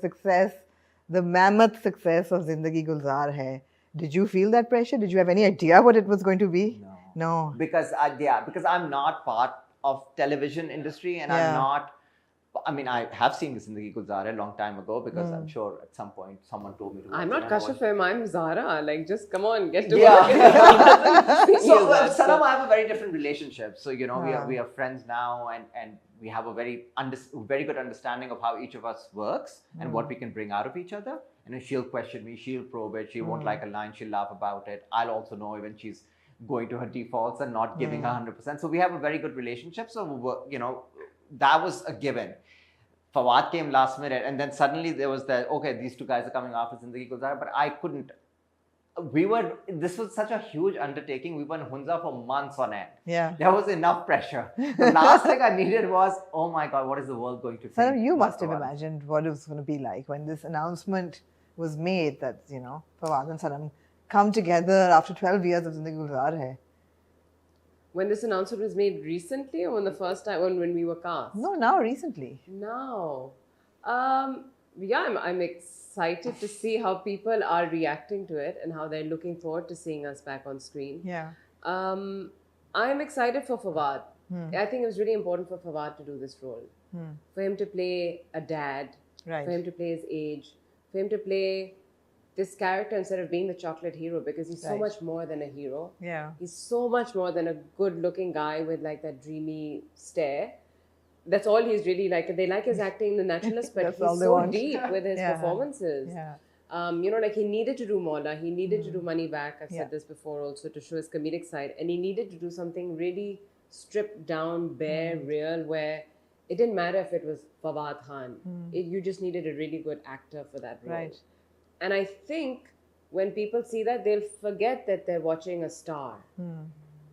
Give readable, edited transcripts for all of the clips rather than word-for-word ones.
success, the mammoth success of Zindagi Gulzar hai. Did you feel that pressure? Did you have any idea what it was going to be? No. Because I'm not part of television industry, and I'm not. I mean, I have seen this Zindagi Gulzar a long time ago, because I'm sure at some point someone told me to watch I'm it. not Kashif, I'm Zara. Like, just come on, get to Yeah. work. So, Sanam, I have a very different relationship. So, you know, we are friends now, and we have a very good understanding of how each of us works and what we can bring out of each other. And if she'll question me, she'll probe it, she won't like a line, she'll laugh about it. I'll also know when she's going to her defaults and not giving her 100%. So we have a very good relationship. So, you know, that was a given. Fawad came last minute, and then suddenly there was that, okay, these two guys are coming after Zindagi Gulzar, but I couldn't. This was such a huge undertaking. We were in Hunza for months on end. Yeah. There was enough pressure. The last thing I needed was, oh my God, what is the world going to think? Sanam, you must have imagined what it was going to be like when this announcement was made that, you know, Fawad and Sanam come together after 12 years of Zindagi Gulzar hai. When this announcement was made recently, or when the first time when we were cast? No, now recently. Now. Yeah, I'm excited to see how people are reacting to it and how they're looking forward to seeing us back on screen. Yeah. I'm excited for Fawad. I think it was really important for Fawad to do this role. For him to play a dad, Right. for him to play his age, for him to play this character instead of being the chocolate hero, because he's so much more than a hero. Yeah. He's so much more than a good-looking guy with like that dreamy stare. That's all he's really like. They like his acting, the naturalness, but he's so deep with his performances. Yeah. You know, like he needed to do Mola, he needed to do Money Back. I've said this before also, to show his comedic side, and he needed to do something really stripped down, bare, real, where it didn't matter if it was Fawad Khan. You just needed a really good actor for that role. Right. And I think when people see that, they'll forget that they're watching a star.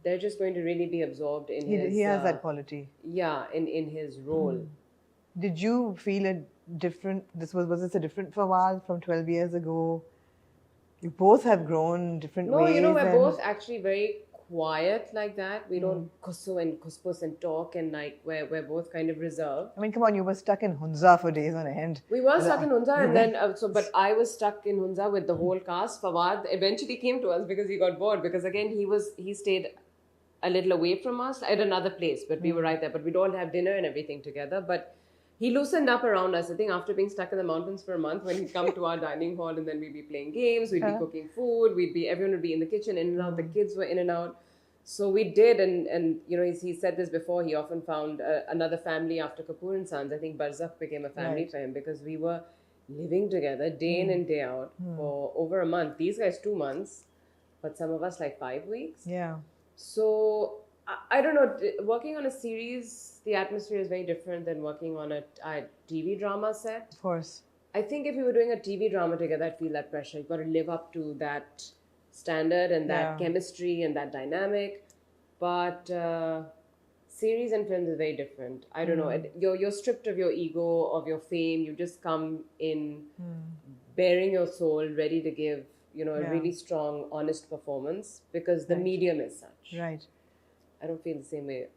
They're just going to really be absorbed in his... He has that quality. Yeah, in his role. Did you feel it different? Was this a different Fawad from 12 years ago? You both have grown different ways. No, you know, we're both actually very quiet like that. We don't kusso and kuspus and talk, and like we're both kind of reserved. I mean, come on, you were stuck in Hunza for days on end. We were stuck in Hunza, and then but I was stuck in Hunza with the whole cast. Fawad eventually came to us because he got bored, because again he stayed a little away from us at another place, but we were right there. But we'd all have dinner and everything together. But he loosened up around us. I think after being stuck in the mountains for a month, when he'd come to our dining hall, and then we'd be playing games, we'd be cooking food, everyone would be in the kitchen, in and out, the kids were in and out. So we did, and you know, he said this before, he often found another family after Kapoor and Sons. I think Barzakh became a family for him, because we were living together day in and day out for over a month. These guys 2 months, but some of us like 5 weeks. Yeah. So I don't know, working on a series, the atmosphere is very different than working on a TV drama set. Of course. I think if we were doing a TV drama together, I'd feel that pressure. You've got to live up to that standard and that chemistry and that dynamic. But series and films is very different. I don't know. You're stripped of your ego, of your fame. You just come in bearing your soul, ready to give, you know, a really strong, honest performance, because the medium is such. Right. I don't feel the same way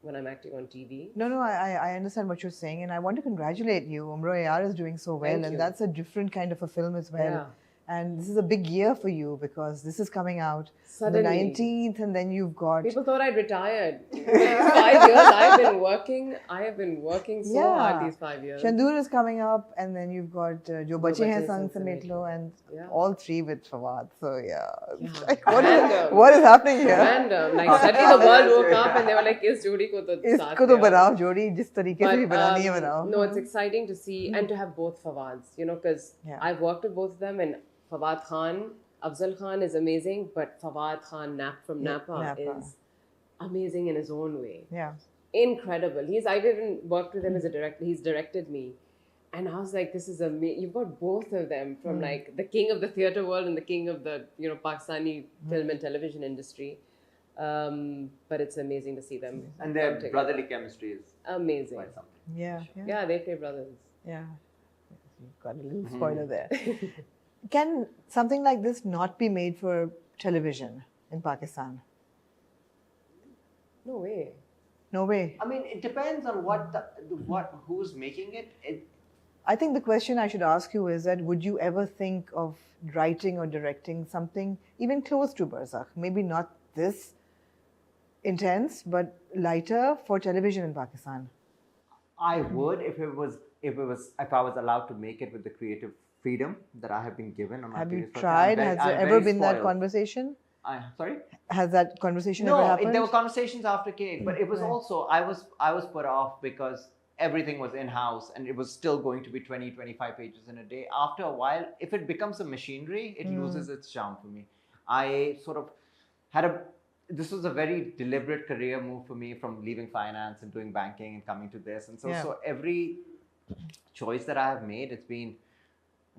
when I'm acting on TV. No, I understand what you're saying, and I want to congratulate you. Umro Yar is doing so well, and that's a different kind of a film as well. Yeah. And this is a big year for you, because this is coming out Suddenly. the 19th, and then you've got... People thought I'd retired. 5 years I've been working. I have been working so hard these 5 years. Shandur is coming up, and then you've got Jo Bache Hain Sang Samet Lo, and all three with Fawad. So like, what is happening here? Random. Like suddenly the world woke up and they were like, "Is Jodi ko to saath Isko to banao, Jodi, jis tarike se bhi banani hai banao." No, it's exciting to see and to have both Fawads, you know, because I've worked with both of them, and Fawad Khan, Afzal Khan is amazing, but Fawad Khan from Napa is amazing in his own way. Yeah. Incredible. I've even worked with him as a director. He's directed me. And I was like, this is amazing. You've got both of them from like the king of the theatre world and the king of the, you know, Pakistani film and television industry. But it's amazing to see them. And their brotherly chemistry is amazing. Quite something. Yeah, they play brothers. Yeah. You've got a little spoiler there. Can something like this not be made for television in Pakistan? No way. No way. I mean, it depends on who's making it. I think the question I should ask you is that would you ever think of writing or directing something even close to Barzakh? Maybe not this intense, but lighter for television in Pakistan. I would if I was allowed to make it with the creative freedom that I have been given on my Have you previous project. tried? Has there ever been that conversation? Sorry? Has that conversation No, ever happened? there were conversations after Cake, but it was also I was put off because everything was in-house and it was still going to be 20-25 pages in a day. After a while, if it becomes a machinery, it loses its charm for me. I sort of this was a very deliberate career move for me from leaving finance and doing banking and coming to this. And so every choice that I have made, it's been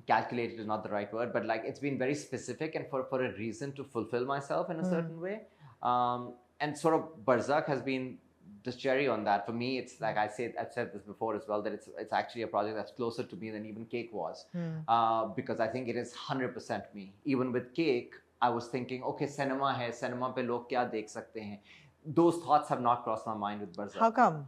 calculated is not the right word, but like it's been very specific and for a reason to fulfill myself in a certain way. And sort of Barzakh has been the cherry on that. For me, it's like I've said this before as well, that it's actually a project that's closer to me than even Cake was. Because I think it is 100% me. Even with Cake, I was thinking, okay, cinema hai, cinema pe log kya dekh sakte hain. Those thoughts have not crossed my mind with Barzakh. How come?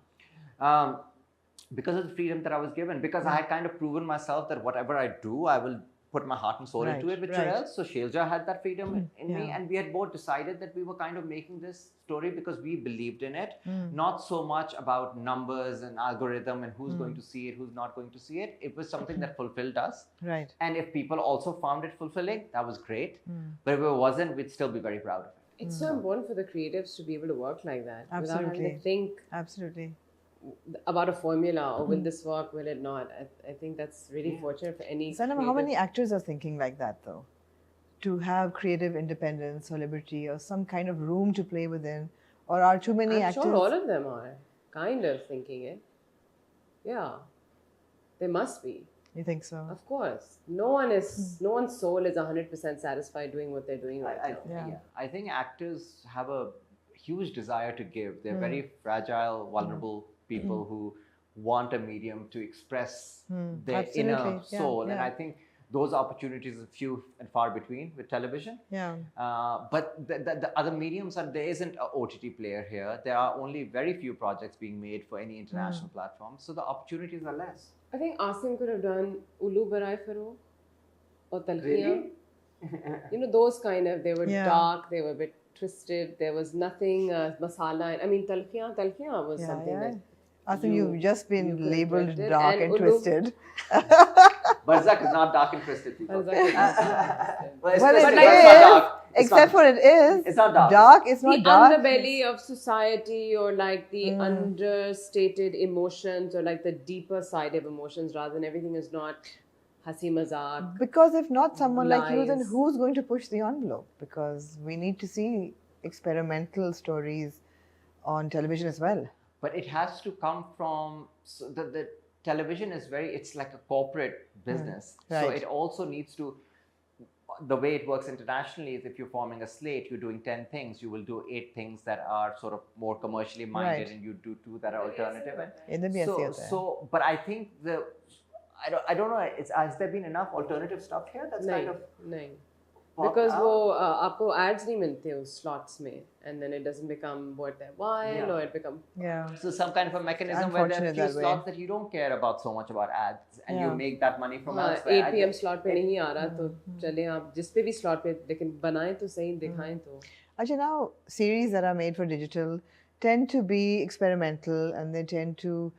Because of the freedom that I was given. Because I had kind of proven myself that whatever I do, I will put my heart and soul into it with Chirel. So Shailja had that freedom in me, and we had both decided that we were kind of making this story because we believed in it, not so much about numbers and algorithm and who's going to see it, who's not going to see it. It was something that fulfilled us. Right. And if people also found it fulfilling, that was great. But if it wasn't, we'd still be very proud of it. It's so important for the creatives to be able to work like that without having to think about a formula or will this work, will it not. I think that's really fortunate for any Sanam, how many actors are thinking like that though? To have creative independence or liberty or some kind of room to play within, or are too many actors? I'm sure all of them are kind of thinking it. Yeah, they must be. You think so? Of course. No one's soul is 100% satisfied doing what they're doing right now. I think actors have a huge desire to give. They're very fragile, vulnerable people who want a medium to express their inner soul. And I think those opportunities are few and far between with television. But the other mediums, there isn't an OTT player here. There are only very few projects being made for any international platform. So the opportunities are less. I think Asim could have done Ulu Barai Faro or Talfiyan. You know, those kind of, they were dark, they were a bit twisted, there was nothing masala. I mean, Talfiyan was something that... Asim, you've just been labelled dark and twisted. Barzakh is not dark and twisted, people. Except for it is. It's not dark. Dark, it's not dark. The underbelly of society, or like the understated emotions, or like the deeper side of emotions, rather than everything is not hasi mazak. Because if not someone like you, then who's going to push the envelope? Because we need to see experimental stories on television as well. But it has to come from the television is it's like a corporate business. So it also needs to, the way it works internationally is if you're forming a slate, you're doing 10 things, you will do 8 things that are sort of more commercially minded and you do 2 that are alternative. But I think I don't know, has there been enough alternative stuff here? That's kind of... Because आपको ads नहीं मिलते उस slots में, and then it doesn't become worth their while, or it become so some kind of a mechanism where there are few slots that you don't care about so much about ads, and you make that money from elsewhere. 8 PM slot पे नहीं आ रहा तो चले आप जिस पे भी slot पे, लेकिन बनाएं तो सही, दिखाएं तो. Actually, now series that are made for digital tend to be experimental, and they tend to